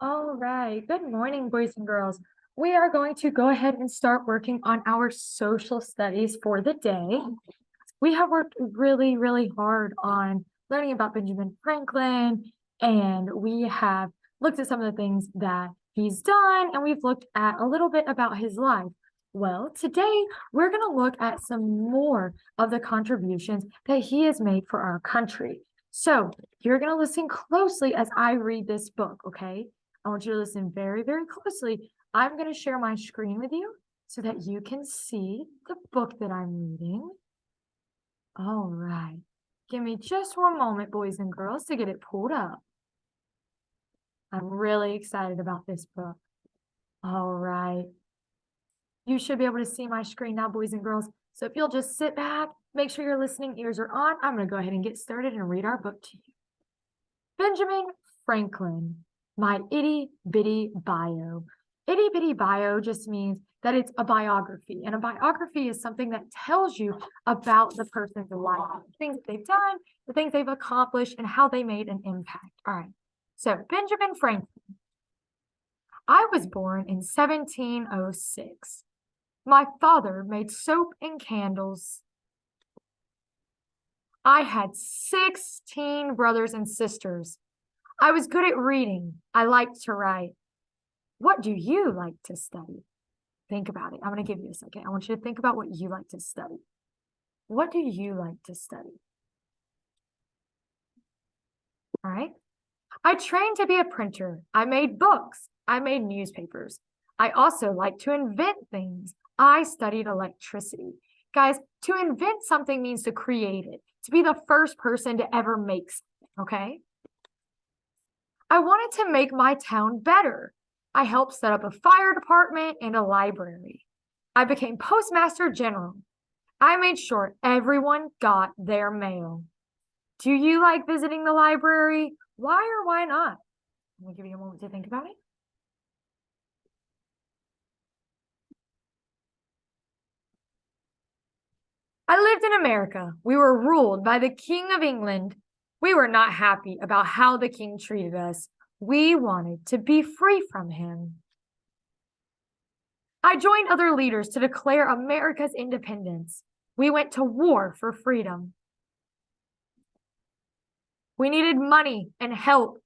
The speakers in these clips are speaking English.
All right. Good morning, boys and girls. We are going to go ahead and start working on our social studies for the day. We have worked really, really hard on learning about Benjamin Franklin, and we have looked at some of the things that he's done, and we've looked at a little bit about his life. Well, today we're going to look at some more of the contributions that he has made for our country. So you're going to listen closely as I read this book, okay? I want you to listen very, very closely. I'm going to share my screen with you so that you can see the book that I'm reading. All right. Give me just one moment, boys and girls, to get it pulled up. I'm really excited about this book. All right. You should be able to see my screen now, boys and girls. So if you'll just sit back, make sure your listening ears are on. I'm going to go ahead and get started and read our book to you. Benjamin Franklin, my itty bitty bio. Itty bitty bio just means that it's a biography, and a biography is something that tells you about the person's life, the things that they've done, the things they've accomplished, and how they made an impact. All right. So Benjamin Franklin. I was born in 1706. My father made soap and candles. I had 16 brothers and sisters. I was good at reading. I liked to write. What do you like to study? Think about it. I'm going to give you a second. I want you to think about what you like to study. What do you like to study? All right. I trained to be a printer. I made books. I made newspapers. I also like to invent things. I studied electricity. Guys, to invent something means to create it, to be the first person to ever make something, okay? I wanted to make my town better. I helped set up a fire department and a library. I became postmaster general. I made sure everyone got their mail. Do you like visiting the library? Why or why not? I'm going to give you a moment to think about it. I lived in America. We were ruled by the King of England. We were not happy about how the king treated us. We wanted to be free from him. I joined other leaders to declare America's independence. We went to war for freedom. We needed money and help.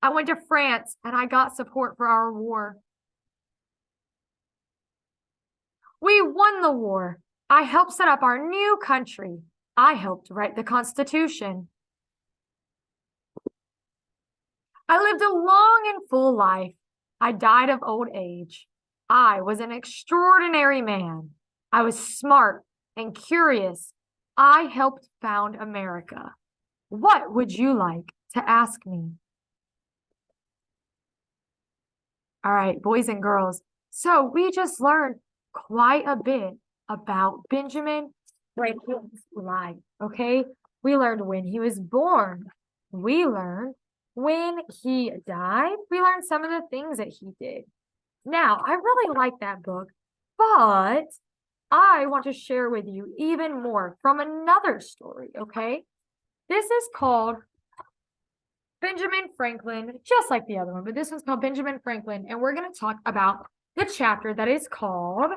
I went to France and I got support for our war. We won the war. I helped set up our new country. I helped write the Constitution. I lived a long and full life. I died of old age. I was an extraordinary man. I was smart and curious. I helped found America. What would you like to ask me? All right, boys and girls. So we just learned quite a bit about Benjamin Franklin's life, okay? We learned when he was born. We learned when he died. We learned some of the things that he did. Now, I really like that book, but I want to share with you even more from another story, okay? This is called Benjamin Franklin, just like the other one, but this one's called Benjamin Franklin, and we're going to talk about the chapter that is called,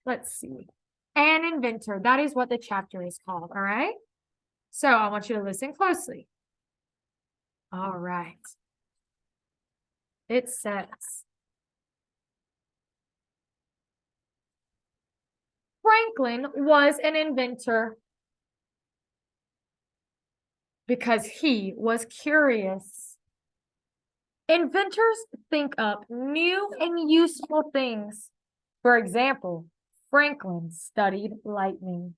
let's see, An Inventor. That is what the chapter is called, all right? So I want you to listen closely. All right. It says, Franklin was an inventor because he was curious. Inventors think up new and useful things. For example, Franklin studied lightning.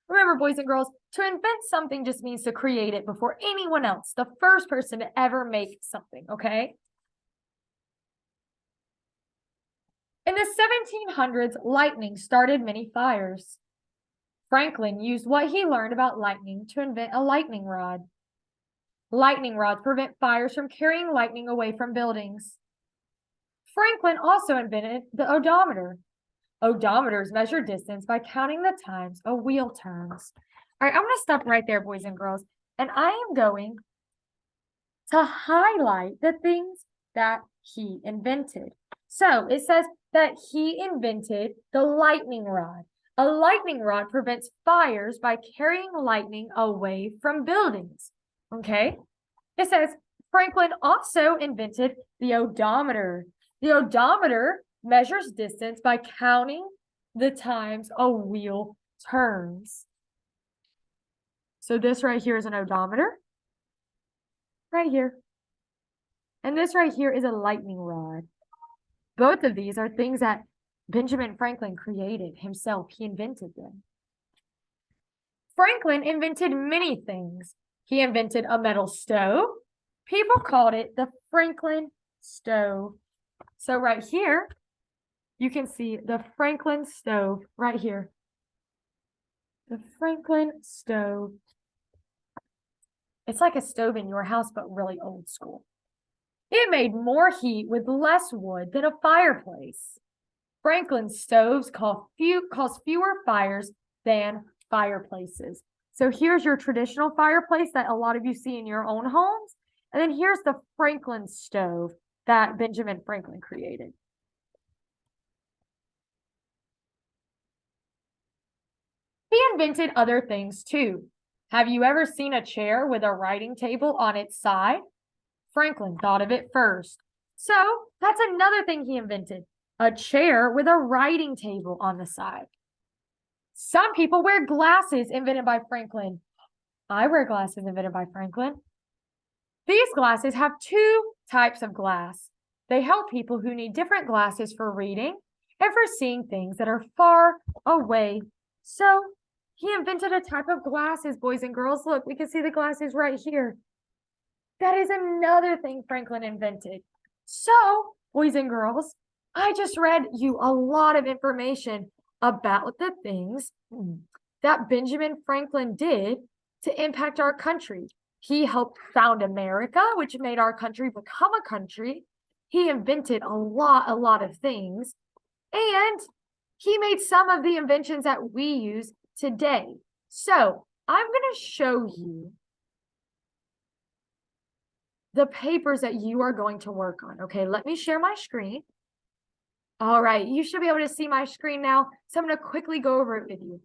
Remember, boys and girls, to invent something just means to create it before anyone else, the first person to ever make something, okay? In the 1700s, lightning started many fires. Franklin used what he learned about lightning to invent a lightning rod. Lightning rods prevent fires from carrying lightning away from buildings. Franklin also invented the odometer. Odometers measure distance by counting the times a wheel turns. All right, I'm going to stop right there, boys and girls, and I am going to highlight the things that he invented. So it says that he invented the lightning rod. A lightning rod prevents fires by carrying lightning away from buildings. Okay. It says Franklin also invented the odometer. The odometer measures distance by counting the times a wheel turns. So this right here is an odometer. Right here. And this right here is a lightning rod. Both of these are things that Benjamin Franklin created himself. He invented them. Franklin invented many things. He invented a metal stove. People called it the Franklin stove. So right here, you can see the Franklin stove right here. The Franklin stove. It's like a stove in your house, but really old school. It made more heat with less wood than a fireplace. Franklin stoves cause fewer fires than fireplaces. So here's your traditional fireplace that a lot of you see in your own homes. And then here's the Franklin stove that Benjamin Franklin created. He invented other things too. Have you ever seen a chair with a writing table on its side? Franklin thought of it first. So that's another thing he invented, a chair with a writing table on the side. Some people wear glasses invented by Franklin. I wear glasses invented by Franklin. These glasses have two types of glass. They help people who need different glasses for reading and for seeing things that are far away. So he invented a type of glasses, boys and girls. Look, we can see the glasses right here. That is another thing Franklin invented. So, boys and girls, I just read you a lot of information about the things that Benjamin Franklin did to impact our country. He helped found America, which made our country become a country. He invented a lot of things. And he made some of the inventions that we use today. So I'm going to show you the papers that you are going to work on. Okay, let me share my screen. All right, you should be able to see my screen now. So I'm going to quickly go over it with you.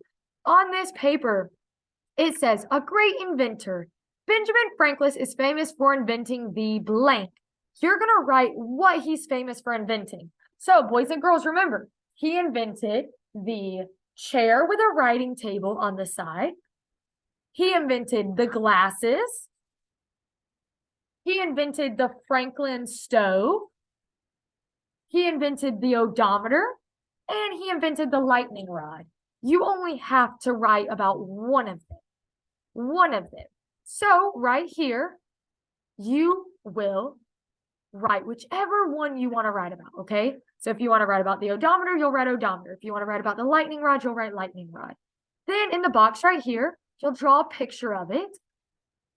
On this paper, it says, a great inventor. Benjamin Franklin is famous for inventing the blank. You're going to write what he's famous for inventing. So boys and girls, remember, he invented the chair with a writing table on the side. He invented the glasses. He invented the Franklin stove. He invented the odometer. And he invented the lightning rod. You only have to write about one of them. One of them. So right here, you will write whichever one you want to write about, okay? So if you want to write about the odometer, you'll write odometer. If you want to write about the lightning rod, you'll write lightning rod. Then in the box right here, you'll draw a picture of it.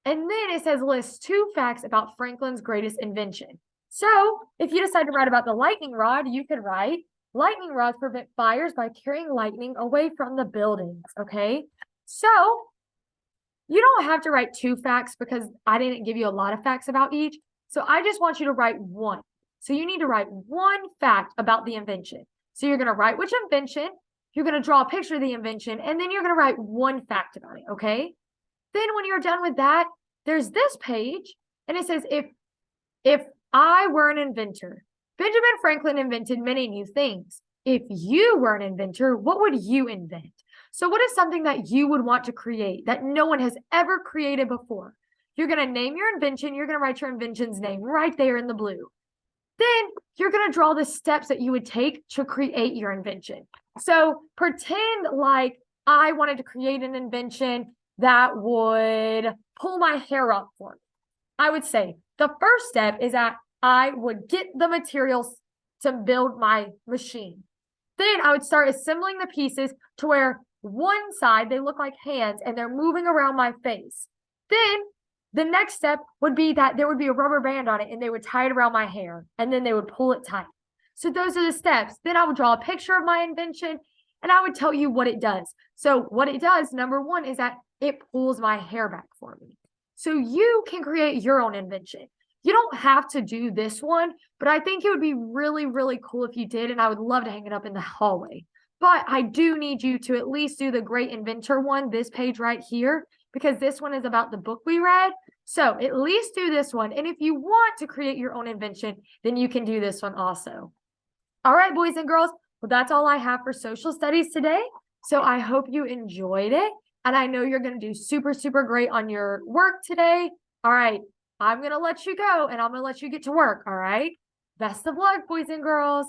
And then it says list 2 facts about Franklin's greatest invention. So if you decide to write about the lightning rod, you could write lightning rods prevent fires by carrying lightning away from the buildings, okay? So you don't have to write 2 facts because I didn't give you a lot of facts about each. So I just want you to write one. So you need to write one fact about the invention. So you're going to write which invention, you're going to draw a picture of the invention, and then you're going to write one fact about it, okay? Then when you're done with that, there's this page, and it says, if I were an inventor, Benjamin Franklin invented many new things. If you were an inventor, what would you invent? So what is something that you would want to create that no one has ever created before? You're going to name your invention. You're going to write your invention's name right there in the blue. Then you're going to draw the steps that you would take to create your invention. So pretend like I wanted to create an invention that would pull my hair up for me. I would say the first step is that I would get the materials to build my machine. Then I would start assembling the pieces to where one side, they look like hands and they're moving around my face. Then the next step would be that there would be a rubber band on it and they would tie it around my hair and then they would pull it tight. So those are the steps. Then I would draw a picture of my invention and I would tell you what it does. So what it does, number one, is that it pulls my hair back for me. So you can create your own invention. You don't have to do this one, but I think it would be really, really cool if you did, and I would love to hang it up in the hallway. But I do need you to at least do the Great Inventor one, this page right here, because this one is about the book we read. So at least do this one. And if you want to create your own invention, then you can do this one also. All right, boys and girls. Well, that's all I have for social studies today. So I hope you enjoyed it. And I know you're going to do super, super great on your work today. All right. I'm going to let you go and I'm going to let you get to work. All right. Best of luck, boys and girls.